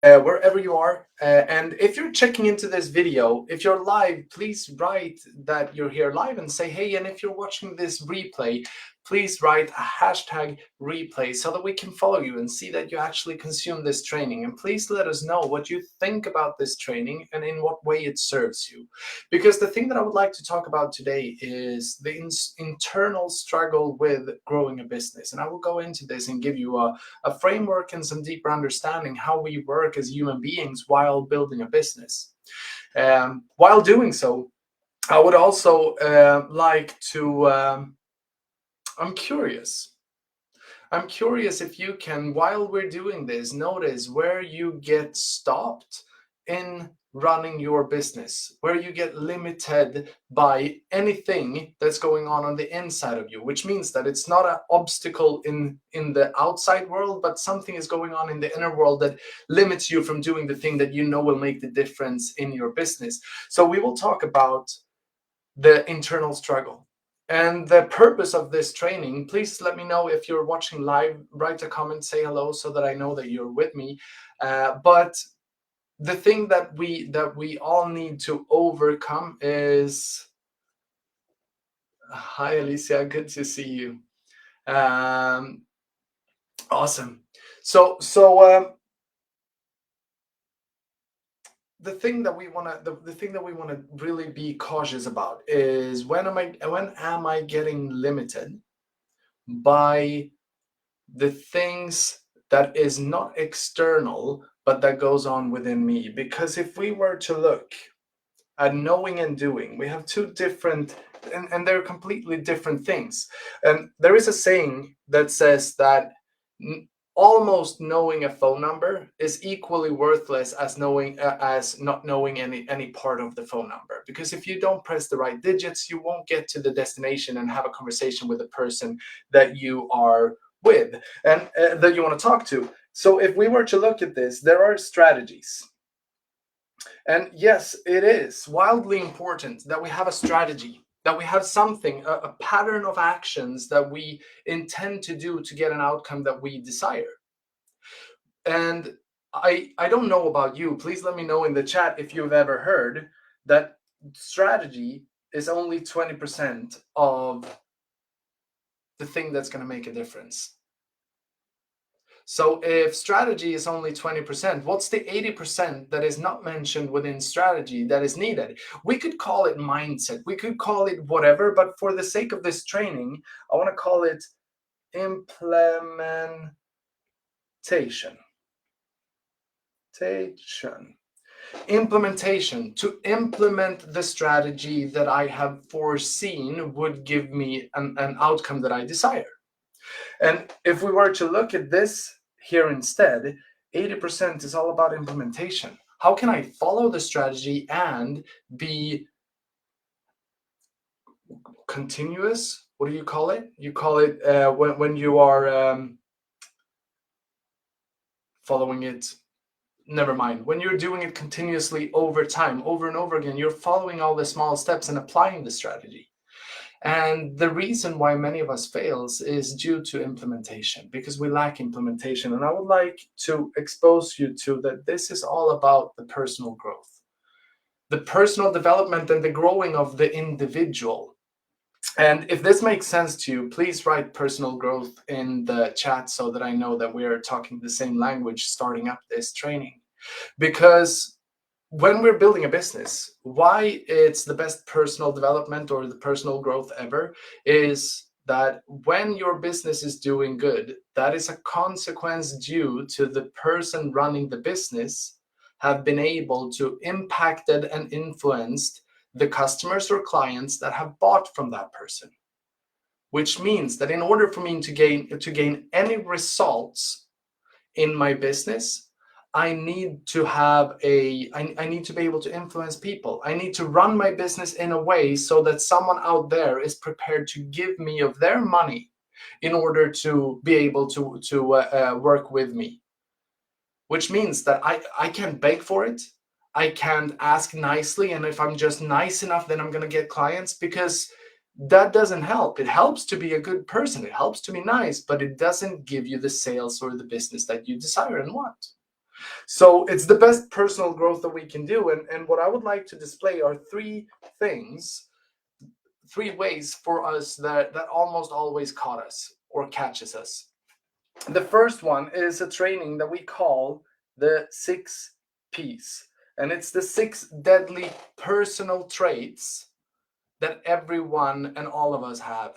wherever you are. And if you're checking into this video, if you're live, please write that you're here live and say, hey, and if you're watching this replay, please write a hashtag replay so that we can follow you and see that you actually consume this training. And please let us know what you think about this training and in what way it serves you. Because the thing that I would like to talk about today is the internal struggle with growing a business. And I will go into this and give you a framework and some deeper understanding how we work as human beings while building a business. While doing so, I would also like to, I'm curious. I'm curious if you can, while we're doing this, notice where you get stopped in running your business, where you get limited by anything that's going on the inside of you, which means that it's not an obstacle in the outside world, but something is going on in the inner world that limits you from doing the thing that you know will make the difference in your business. So we will talk about the internal struggle. And the purpose of this training, please let me know if you're watching live, write a comment, say hello so that I know that you're with me. But the thing that we all need to overcome is, hi Alicia, good to see you. Awesome. So the thing that we want to the thing that we want to really be cautious about is when am I getting limited by the things that is not external but that goes on within me. Because if we were to look at knowing and doing, we have two different, and they're completely different things. And there is a saying that says that almost knowing a phone number is equally worthless as knowing as not knowing any part of the phone number, because if you don't press the right digits, you won't get to the destination and have a conversation with the person that you are with and that you want to talk to. So if we were to look at this, there are strategies. And yes, it is wildly important that we have a strategy, that we have something, a pattern of actions that we intend to do to get an outcome that we desire. And I don't know about you. Please let me know in the chat if you've ever heard that strategy is only 20% of the thing that's going to make a difference. So if strategy is only 20%, what's the 80% that is not mentioned within strategy that is needed? We could call it mindset. We could call it whatever, but for the sake of this training, I want to call it implementation. Implementation. To implement the strategy that I have foreseen would give me an outcome that I desire. And if we were to look at this here instead, 80% is all about implementation. How can I follow the strategy and be continuous? What do you call it? You call it when you are following it. Never mind. When you're doing it continuously over time, over and over again, you're following all the small steps and applying the strategy. And the reason why many of us fails is due to implementation, because we lack implementation. And I would like to expose you to that this is all about the personal growth, the personal development and the growing of the individual. And if this makes sense to you, please write personal growth in the chat so that I know that we are talking the same language starting up this training. Because when we're building a business, why it's the best personal development or the personal growth ever is that when your business is doing good, that is a consequence due to the person running the business have been able to impacted and influenced the customers or clients that have bought from that person. Which means that in order for me to gain any results in my business, I need to I need to be able to influence people. I need to run my business in a way so that someone out there is prepared to give me of their money in order to be able to work with me. Which means that I can't beg for it. I can't ask nicely. And if I'm just nice enough, then I'm going to get clients, because that doesn't help. It helps to be a good person. It helps to be nice, but it doesn't give you the sales or the business that you desire and want. So it's the best personal growth that we can do. And what I would like to display are three things, three ways for us that almost always caught us or catches us. The first one is a training that we call the 6 Ps. And it's the 6 deadly personal traits that everyone and all of us have.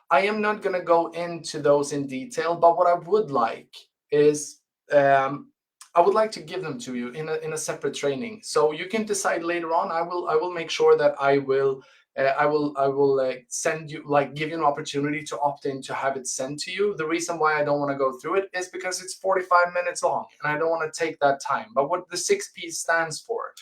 I am not going to go into those in detail, but what I would like is I would like to give them to you in a separate training, so you can decide later on. I will make sure that I will send you, like, give you an opportunity to opt in to have it sent to you. The reason why I don't want to go through it is because it's 45 minutes long and I don't want to take that time. But what the 6 P stands for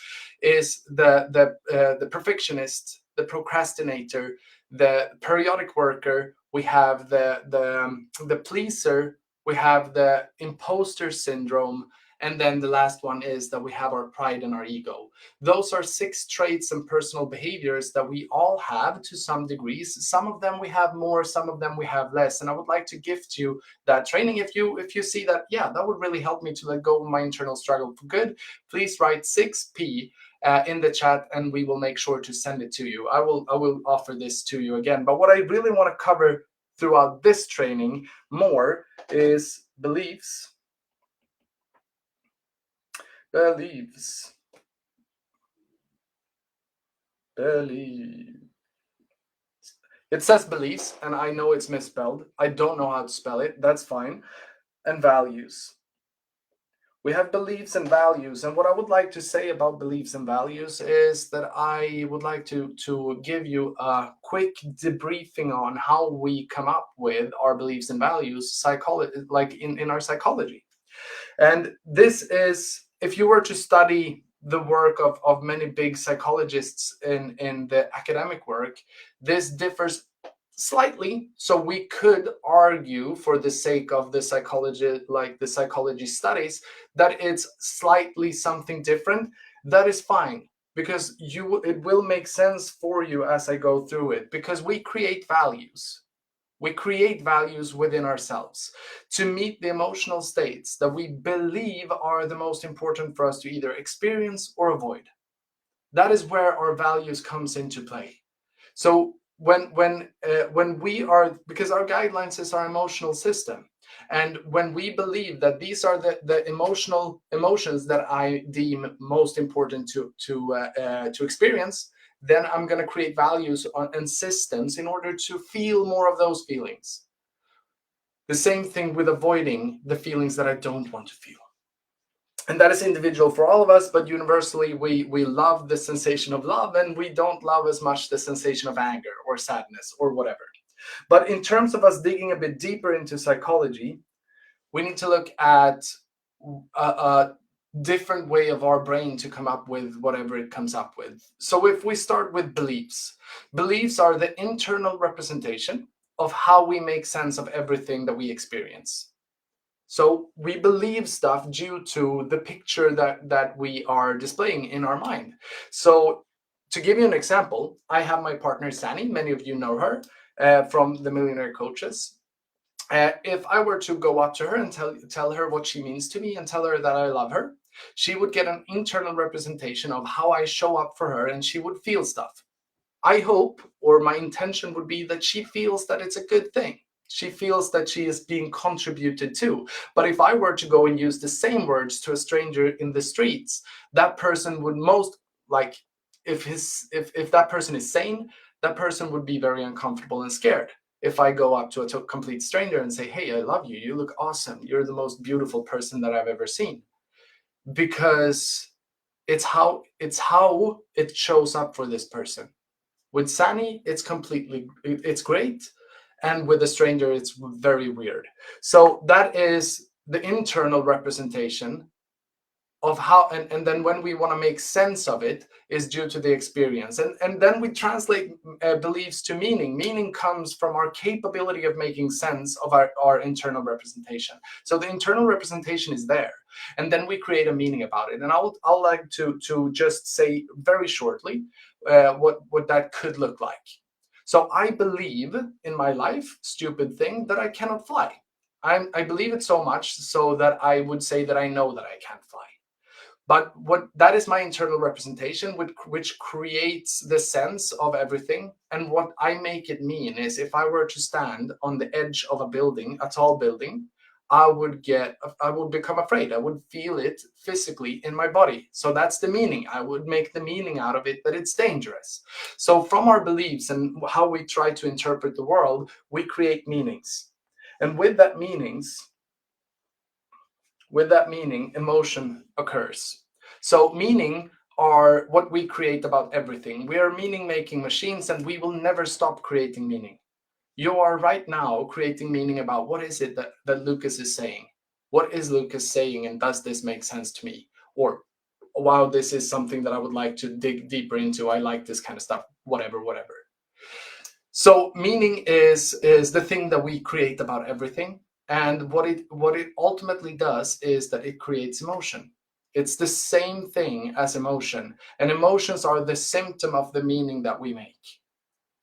is the perfectionist, the procrastinator, the periodic worker. We have the pleaser. We have the imposter syndrome, and then the last one is that we have our pride and our ego. Those are 6 traits and personal behaviors that we all have to some degrees. Some of them we have more, some of them we have less. And I would like to gift you that training. If you see that, yeah, that would really help me to let go of my internal struggle for good, please write 6P in the chat, and we will make sure to send it to you. I will offer this to you again. But what I really want to cover throughout this training more is beliefs. Beliefs. It says beliefs, and I know it's misspelled. I don't know how to spell it. That's fine. And values. We have beliefs and values, and what I would like to say about beliefs and values is that I would like to give you a quick debriefing on how we come up with our beliefs and values, like in our psychology. And this is, if you were to study the work of many big psychologists in the academic work, this differs slightly. So we could argue, for the sake of the psychology, like the psychology studies, that it's slightly something different. That is fine, because it will make sense for you as I go through it, because we create values. We create values within ourselves to meet the emotional states that we believe are the most important for us to either experience or avoid. That is where our values comes into play. So when we are, because our guidelines is our emotional system, and when we believe that these are the emotions that I deem most important to experience, then I'm going to create values and systems in order to feel more of those feelings. The same thing with avoiding the feelings that I don't want to feel. And that is individual for all of us, but universally we love the sensation of love, and we don't love as much the sensation of anger or sadness or whatever. But in terms of us digging a bit deeper into psychology, we need to look at a different way of our brain to come up with whatever it comes up with. So if we start with beliefs, beliefs are the internal representation of how we make sense of everything that we experience. So we believe stuff due to the picture that we are displaying in our mind. So to give you an example, I have my partner Sani. Many of you know her from the Millionaire Coaches. If I were to go up to her and tell her what she means to me and tell her that I love her, she would get an internal representation of how I show up for her, and she would feel stuff. I hope, or my intention would be, that she feels that it's a good thing. She feels that she is being contributed to. But if I were to go and use the same words to a stranger in the streets, that person would if that person is sane, that person would be very uncomfortable and scared. If I go up to a complete stranger and say, "Hey, I love you. You look awesome. You're the most beautiful person that I've ever seen," because it's how it shows up for this person. With Sani, it's great, and with a stranger, it's very weird. So that is the internal representation of how, and then when we want to make sense of it, is due to the experience, and then we translate beliefs to meaning. Meaning comes from our capability of making sense of our internal representation. So the internal representation is there, and then we create a meaning about it. And I'll like to just say very shortly what that could look like. So I believe in my life, stupid thing, that I cannot fly. I believe it so much so that I would say that I know that I can't fly. But what that is my internal representation, which creates the sense of everything. And what I make it mean is, if I were to stand on the edge of a building, a tall building, I would become afraid. I would feel it physically in my body. So that's the meaning. I would make the meaning out of it that it's dangerous. So from our beliefs and how we try to interpret the world, we create meanings. And with that meaning, emotion occurs. So meaning are what we create about everything. We are meaning-making machines, and we will never stop creating meaning. You are right now creating meaning about what is it that Lucas is saying. What is Lucas saying, and does this make sense to me? Or, wow, this is something that I would like to dig deeper into. I like this kind of stuff, whatever. So meaning is the thing that we create about everything. And what it ultimately does is that it creates emotion. It's the same thing as emotion, and emotions are the symptom of the meaning that we make.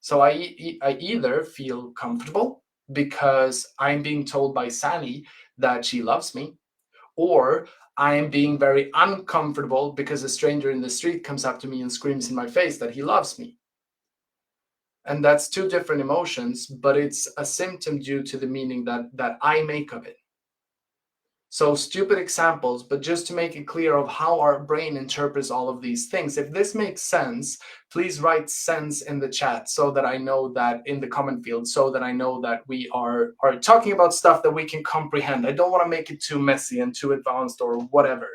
So I either feel comfortable because I'm being told by Sani that she loves me, or I am being very uncomfortable because a stranger in the street comes up to me and screams in my face that he loves me. And that's two different emotions, but it's a symptom due to the meaning that I make of it. So stupid examples, but just to make it clear of how our brain interprets all of these things. If this makes sense, please write sense in the chat so that I know that, in the comment field, so that I know that we are talking about stuff that we can comprehend. I don't want to make it too messy and too advanced or whatever.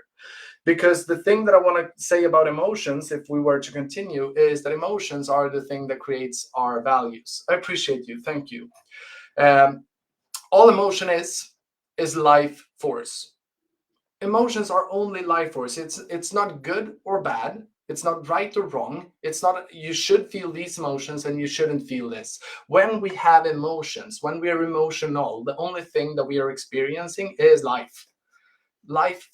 Because the thing that I want to say about emotions, if we were to continue, is that emotions are the thing that creates our values. I appreciate you. Thank you. All emotion is life force. Emotions are only life force. It's not good or bad. It's not right or wrong. It's not you should feel these emotions and you shouldn't feel this. When we have emotions, when we are emotional, the only thing that we are experiencing is life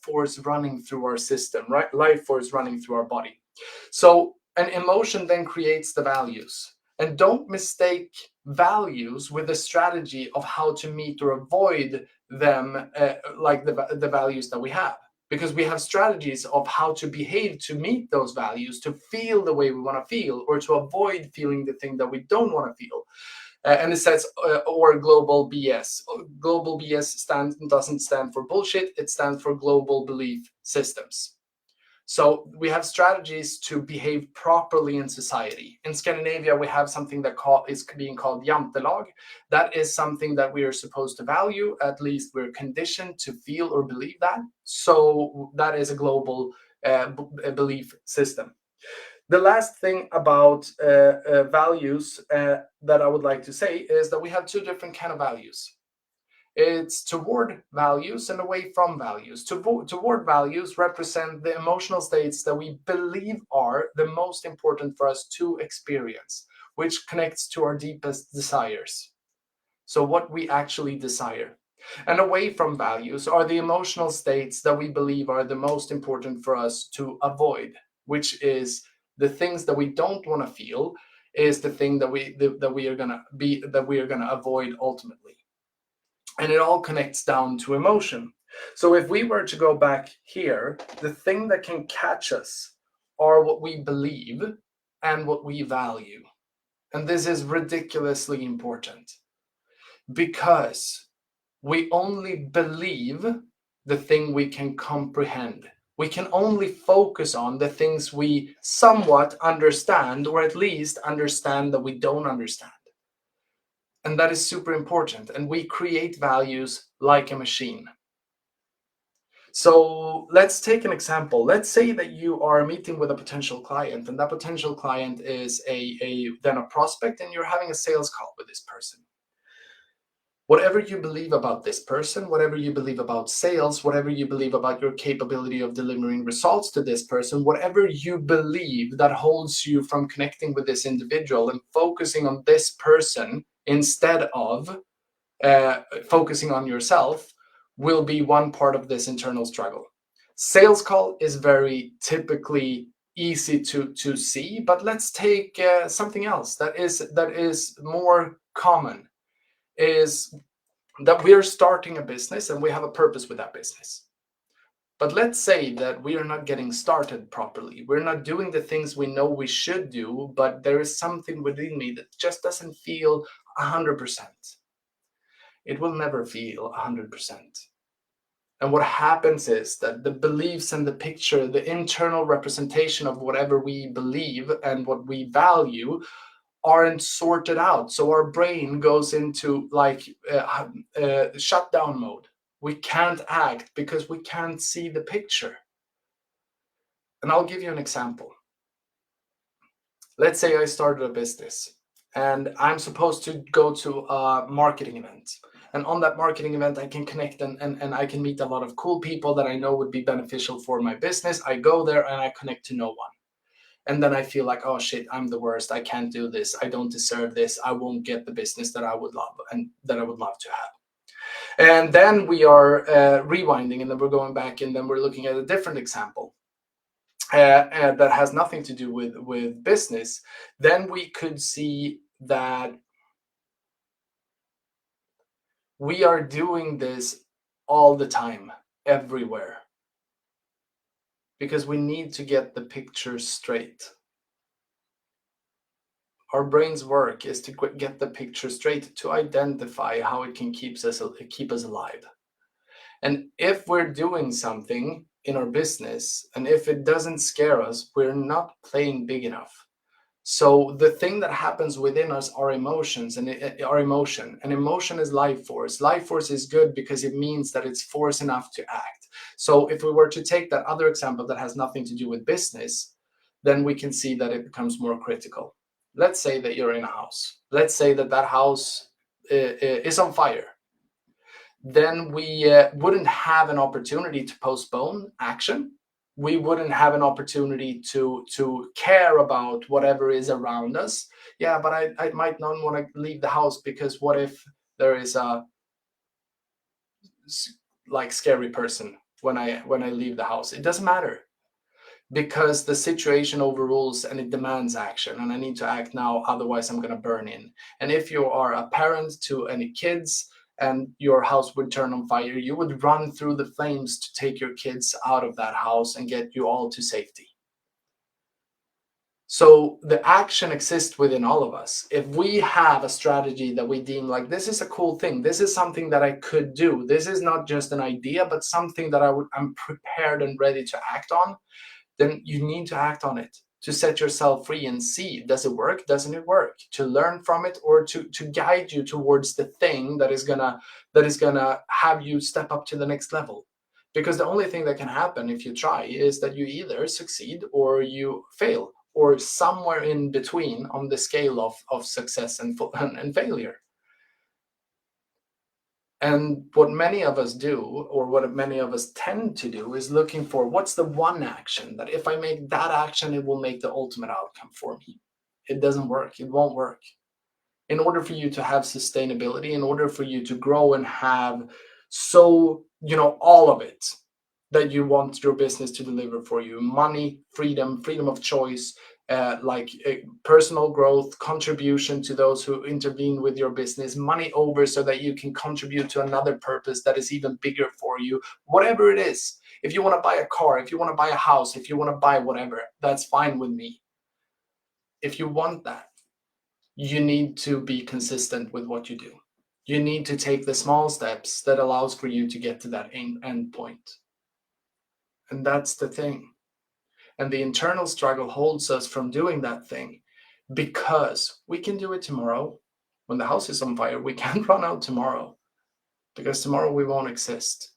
force running through our system, right? Life force running through our body. So an emotion then creates the values. And don't mistake values with a strategy of how to meet or avoid them, like the values that we have. Because we have strategies of how to behave to meet those values, to feel the way we want to feel, or to avoid feeling the thing that we don't want to feel. And it says, or global BS. Global BS doesn't stand for bullshit. It stands for global belief systems. So we have strategies to behave properly in society. In Scandinavia, we have something that is being called jantelag. That is something that we are supposed to value. At least we're conditioned to feel or believe that. So that is a global belief system. The last thing about values that I would like to say is that we have two different kind of values. It's toward values and away from values. Toward values represent the emotional states that we believe are the most important for us to experience, which connects to our deepest desires. So what we actually desire. And away from values are the emotional states that we believe are the most important for us to avoid, which is the things that we don't want to feel, is the thing that we are gonna avoid ultimately. And it all connects down to emotion. So if we were to go back here, the thing that can catch us are what we believe and what we value. And this is ridiculously important because we only believe the thing we can comprehend. We can only focus on the things we somewhat understand, or at least understand that we don't understand. And that is super important. And we create values like a machine. So let's take an example. Let's say that you are meeting with a potential client, and that potential client is then a prospect, and you're having a sales call with this person. Whatever you believe about this person, whatever you believe about sales, whatever you believe about your capability of delivering results to this person, whatever you believe that holds you from connecting with this individual and focusing on this person instead of focusing on yourself, will be one part of this internal struggle. Sales call is very typically easy to see, but let's take something else that is more common. Is that we're starting a business and we have a purpose with that business. But let's say that we are not getting started properly. We're not doing the things we know we should do, but there is something within me that just doesn't feel 100%. It will never feel 100%. And what happens is that the beliefs and the picture, the internal representation of whatever we believe and what we value aren't sorted out. So our brain goes into like shutdown mode. We can't act because we can't see the picture. And I'll give you an example. Let's say I started a business and I'm supposed to go to a marketing event. And on that marketing event, I can connect and I can meet a lot of cool people that I know would be beneficial for my business. I go there and I connect to no one. And then I feel like, oh shit, I'm the worst. I can't do this. I don't deserve this. I won't get the business that I would love and that I would love to have. And then we are rewinding, and then we're going back, and then we're looking at a different example that has nothing to do with business. Then we could see that we are doing this all the time, everywhere, because we need to get the picture straight. Our brain's work is to get the picture straight, to identify how it can keep us alive. And if we're doing something in our business, and if it doesn't scare us, we're not playing big enough. So the thing that happens within us are emotions, and our emotion. And emotion is life force. Life force is good because it means that it's force enough to act. So if we were to take that other example that has nothing to do with business, then we can see that it becomes more critical. Let's say that you're in a house. Let's say that that house is on fire. Then we wouldn't have an opportunity to postpone action. We wouldn't have an opportunity to care about whatever is around us. Yeah, but I might not want to leave the house because what if there is a like scary person when I leave the house? It doesn't matter, because the situation overrules and it demands action, and I need to act now, otherwise I'm going to burn in. And if you are a parent to any kids and your house would turn on fire, you would run through the flames to take your kids out of that house and get you all to safety. So the action exists within all of us. If we have a strategy that we deem like, this is a cool thing, this is something that I could do, this is not just an idea, but something that I'm prepared and ready to act on, then you need to act on it, to set yourself free and see, does it work, doesn't it work, to learn from it, or to guide you towards the thing that is gonna have you step up to the next level. Because the only thing that can happen if you try is that you either succeed or you fail, or somewhere in between on the scale of success and failure. And what many of us do, or what many of us tend to do, is looking for what's the one action that if I make that action, it will make the ultimate outcome for me. It doesn't work. It won't work. In order for you to have sustainability, in order for you to grow and have all of it that you want your business to deliver for you, money, freedom of choice, personal growth, contribution to those who intervene with your business, money over so that you can contribute to another purpose that is even bigger for you, whatever it is. If you want to buy a car, if you want to buy a house, if you want to buy whatever, that's fine with me. If you want that, you need to be consistent with what you do. You need to take the small steps that allows for you to get to that end point. And that's the thing. And the internal struggle holds us from doing that thing, because we can do it tomorrow. When the house is on fire, we can't run out tomorrow, because tomorrow we won't exist.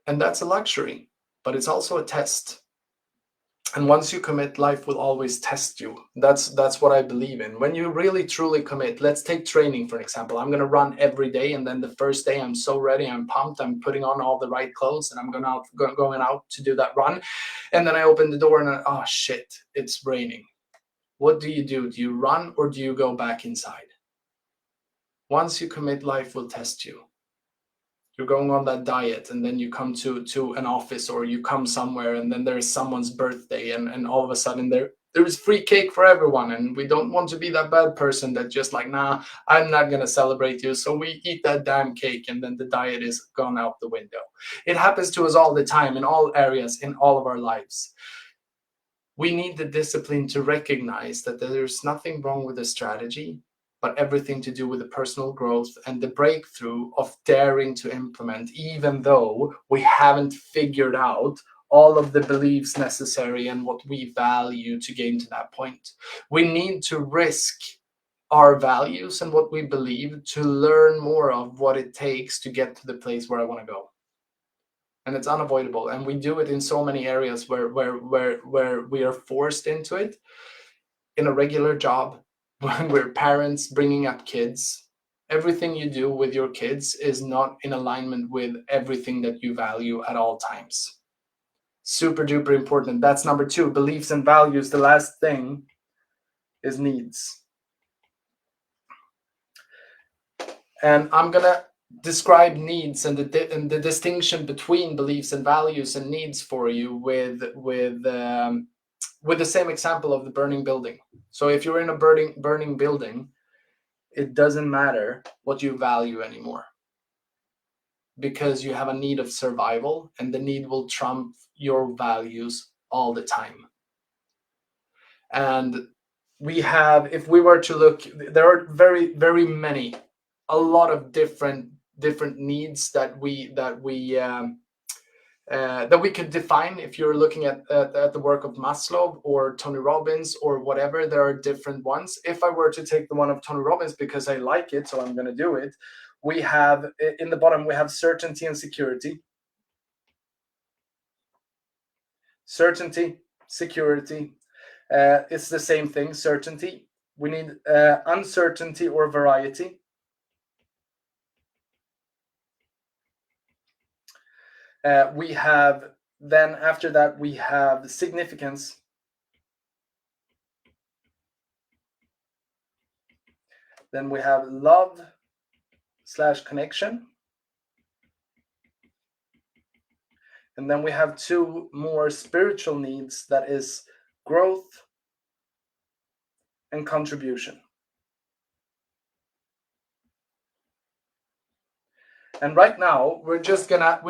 And that's a luxury, but it's also a test. And once you commit, life will always test you. That's what I believe in. When you really truly commit, let's take training for example. I'm going to run every day, and then the first day I'm so ready, I'm pumped, I'm putting on all the right clothes, and I'm going out to do that run. And then I open the door and oh shit, it's raining. What do? Do you run, or do you go back inside? Once you commit, life will test you. You're going on that diet, and then you come to an office, or you come somewhere, and then there's someone's birthday, and all of a sudden There's free cake for everyone, and we don't want to be that bad person that just like, nah, I'm not gonna celebrate you, so we eat that damn cake, and then the diet is gone out the window. It happens to us all the time in all areas in all of our lives. We need the discipline to recognize that there's nothing wrong with the strategy, but everything to do with the personal growth and the breakthrough of daring to implement, even though we haven't figured out all of the beliefs necessary and what we value to gain to that point. We need to risk our values and what we believe to learn more of what it takes to get to the place where I want to go. And it's unavoidable, and we do it in so many areas where we are forced into it. In a regular job, when we're parents bringing up kids, everything you do with your kids is not in alignment with everything that you value at all times. Super duper important. That's number 2, beliefs and values. The last thing is needs. And I'm gonna describe needs and the distinction between beliefs and values and needs for you with the same example of the burning building. So if you're in a burning building, it doesn't matter what you value anymore, because you have a need of survival, and the need will trump your values all the time. And we have, if we were to look, there are very, very many, a lot of different needs that we could define. If you're looking at the work of Maslow or Tony Robbins or whatever, there are different ones. If I were to take the one of Tony Robbins, because I like it, so I'm going to do it, we have, in the bottom, we have certainty and security. Certainty, security, it's the same thing, certainty. We need uncertainty or variety. We have, then after that, we have significance. Then we have love/connection. And then we have 2 more spiritual needs, that is growth and contribution. And right now, we're just gonna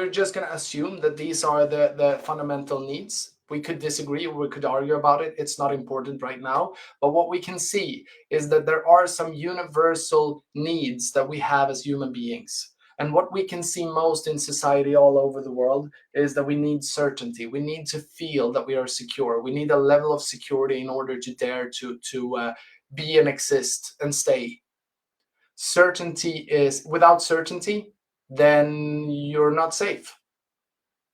assume that these are the fundamental needs. We could disagree, or we could argue about it. It's not important right now. But what we can see is that there are some universal needs that we have as human beings. And what we can see most in society all over the world is that we need certainty. We need to feel that we are secure. We need a level of security in order to dare to be and exist and stay. Certainty is, without certainty, then you're not safe.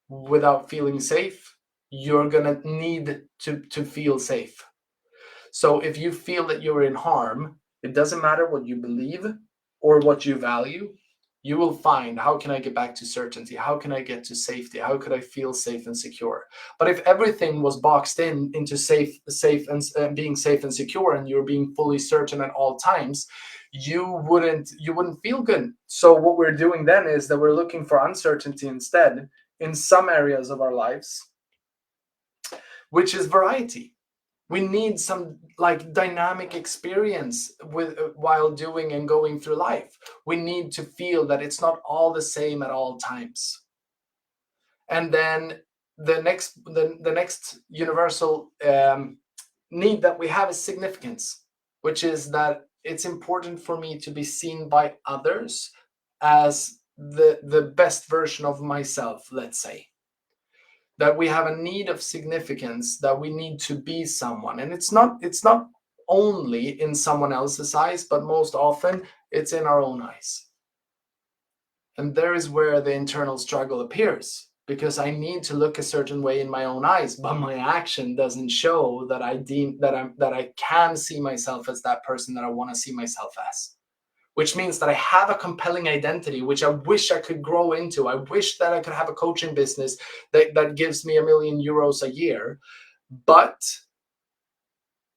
Without feeling safe, you're gonna need to feel safe. So if you feel that you're in harm, it doesn't matter what you believe or what you value, you will find, how can I get back to certainty? How can I get to safety? How could I feel safe and secure? But if everything was boxed into safe and being safe and secure, and you're being fully certain at all times, you wouldn't feel good. So what we're doing then is that we're looking for uncertainty instead in some areas of our lives, which is variety. We need some like dynamic experience with while doing and going through life. We need to feel that it's not all the same at all times. And then the next universal need that we have is significance, which is that it's important for me to be seen by others as the best version of myself, let's say. That we have a need of significance, that we need to be someone. And it's not only in someone else's eyes, but most often it's in our own eyes. And there is where the internal struggle appears, because I need to look a certain way in my own eyes, but my action doesn't show that I can see myself as that person that I want to see myself as. Which means that I have a compelling identity, which I wish I could grow into. I wish that I could have a coaching business that gives me €1 million a year. But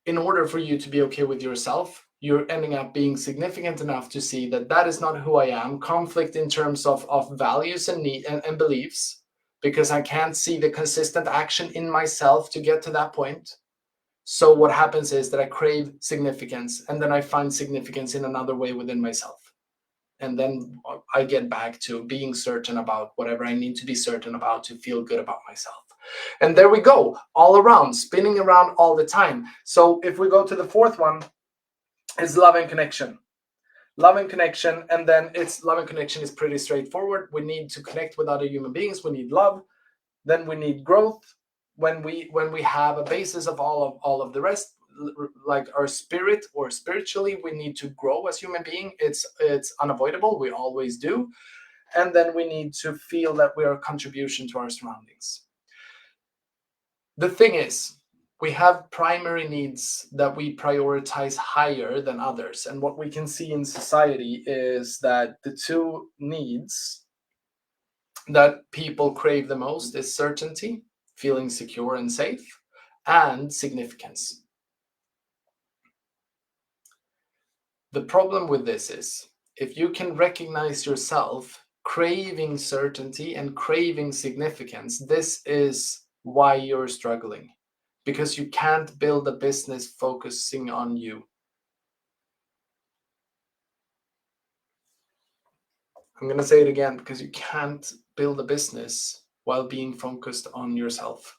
in order for you to be okay with yourself, you're ending up being significant enough to see that that is not who I am. Conflict in terms of values and need and beliefs, because I can't see the consistent action in myself to get to that point. So what happens is that I crave significance, and then I find significance in another way within myself. And then I get back to being certain about whatever I need to be certain about to feel good about myself. And there we go, all around, spinning around all the time. So if we go to the fourth one, is love and connection. Love and connection, and then it's love and connection is pretty straightforward. We need to connect with other human beings. We need love. Then we need growth. When we have a basis of all of the rest, like our spirit or spiritually, we need to grow as human being. It's unavoidable. We always do. And then we need to feel that we are a contribution to our surroundings. The thing is, we have primary needs that we prioritize higher than others. And what we can see in society is that the two needs that people crave the most is certainty, feeling secure and safe, and significance. The problem with this is, if you can recognize yourself craving certainty and craving significance, this is why you're struggling. Because you can't build a business focusing on you. I'm going to say it again, because you can't build a business while being focused on yourself.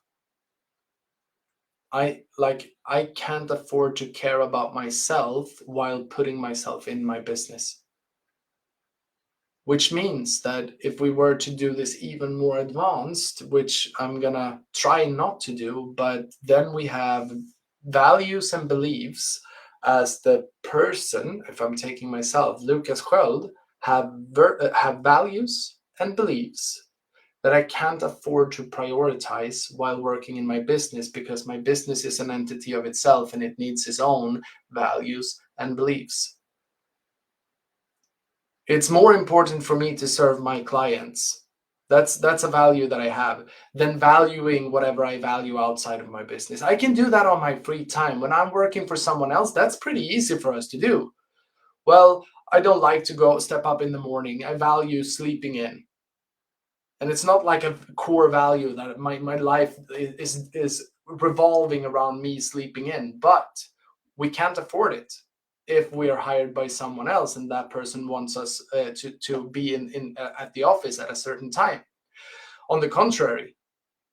I can't afford to care about myself while putting myself in my business. Which means that if we were to do this even more advanced, which I'm gonna try not to do, but then we have values and beliefs as the person, if I'm taking myself, Lucas Sköld, have values and beliefs that I can't afford to prioritize while working in my business, because my business is an entity of itself and it needs its own values and beliefs. It's more important for me to serve my clients. That's a value that I have, than valuing whatever I value outside of my business. I can do that on my free time. When I'm working for someone else, that's pretty easy for us to do. Well, I don't like to go step up in the morning. I value sleeping in. And it's not like a core value that my life is revolving around me sleeping in, but we can't afford it if we are hired by someone else and that person wants us to be at the office at a certain time. On the contrary,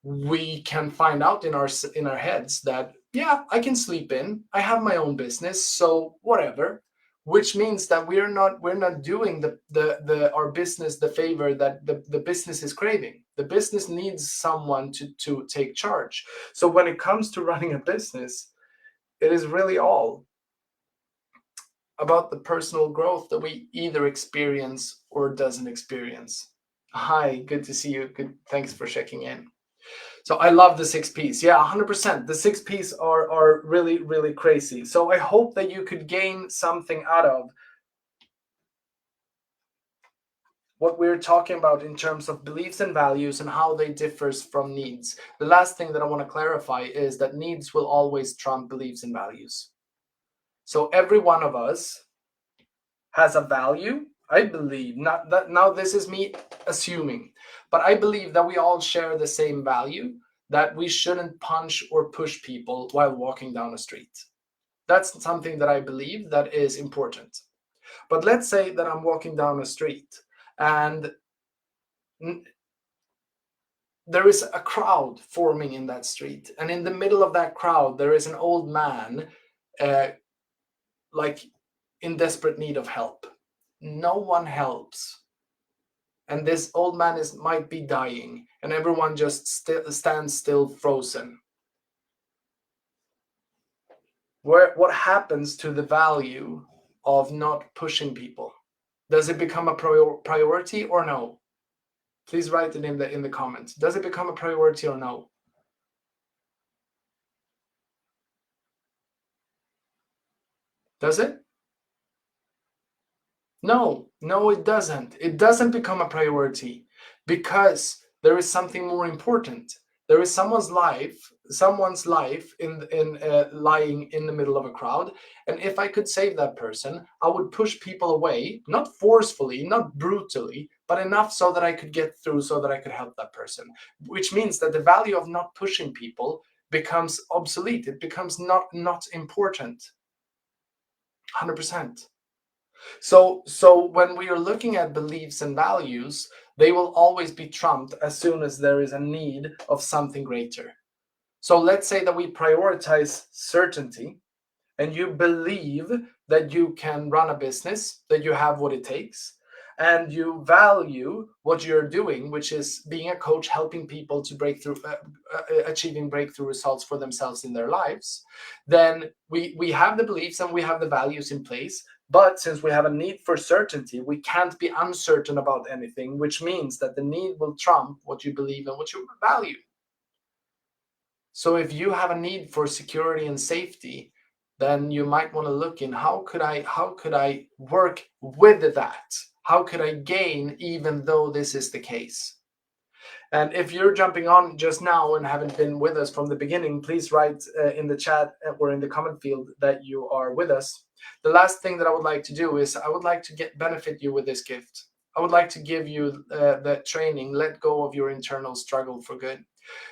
we can find out in our heads that, yeah, I can sleep in, I have my own business, so whatever. Which means that we're not doing our business the favor that the business is craving. The business needs someone to take charge. So when it comes to running a business, it is really all about the personal growth that we either experience or doesn't experience. Hi, good to see you. Good, thanks for checking in. So I love the 6 Ps. Yeah, 100%. The 6 Ps are really, really crazy. So I hope that you could gain something out of what we're talking about in terms of beliefs and values and how they differs from needs. The last thing that I want to clarify is that needs will always trump beliefs and values. So every one of us has a value, I believe. Not that now, this is me assuming, but I believe that we all share the same value, that we shouldn't punch or push people while walking down a street. That's something that I believe that is important. But let's say that I'm walking down a street and there is a crowd forming in that street, and in the middle of that crowd there is an old man like in desperate need of help. No one helps, and this old man might be dying, and everyone just stands still, frozen. What happens to the value of not pushing people? Does it become a priority or no? Please write it in the comments. Does it become a priority or no? Does it? No, it doesn't. It doesn't become a priority, because there is something more important. There is someone's life in lying in the middle of a crowd, and if I could save that person, I would push people away, not forcefully, not brutally, but enough so that I could get through, so that I could help that person. Which means that the value of not pushing people becomes obsolete. It becomes not important. 100%. So when we are looking at beliefs and values, they will always be trumped as soon as there is a need of something greater. So let's say that we prioritize certainty, and you believe that you can run a business, that you have what it takes, and you value what you're doing, which is being a coach, helping people to achieving breakthrough results for themselves in their lives, then we have the beliefs and we have the values in place. But since we have a need for certainty, we can't be uncertain about anything, which means that the need will trump what you believe and what you value. So if you have a need for security and safety, then you might want to look in how could I work with that? How could I gain even though this is the case? And if you're jumping on just now and haven't been with us from the beginning, please write in the chat or in the comment field that you are with us. The last thing that I would like to do is I would like to benefit you with this gift. I would like to give you the training, let go of your internal struggle for good.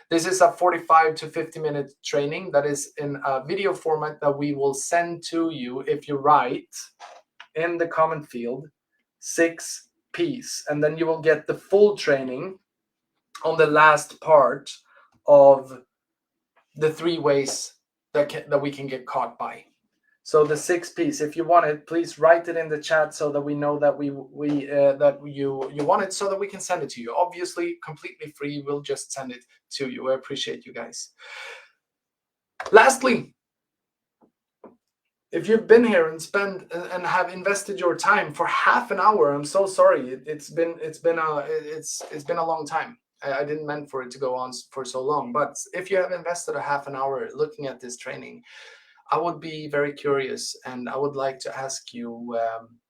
This is a 45 to 50-minute training that is in a video format that we will send to you if you write in the comment field 6Ps, and then you will get the full training on the last part of the 3 ways that we can get caught by. So the 6Ps, if you want it, please write it in the chat so that we know that that you want it, so that we can send it to you. Obviously, completely free. We'll just send it to you. I appreciate you guys. Lastly, if you've been here and have invested your time for half an hour, I'm so sorry. It's been a long time. I didn't mean for it to go on for so long. But if you have invested a half an hour looking at this training, I would be very curious, and I would like to ask you,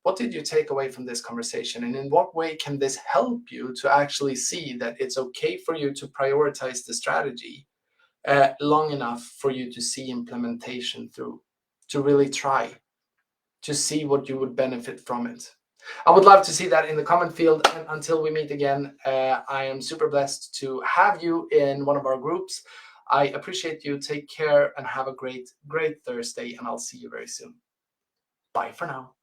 what did you take away from this conversation, and in what way can this help you to actually see that it's okay for you to prioritize the strategy long enough for you to see implementation through, to really try to see what you would benefit from it. I would love to see that in the comment field. And until we meet again, I am super blessed to have you in one of our groups. I appreciate you. Take care and have a great Thursday, and I'll see you very soon. Bye for now.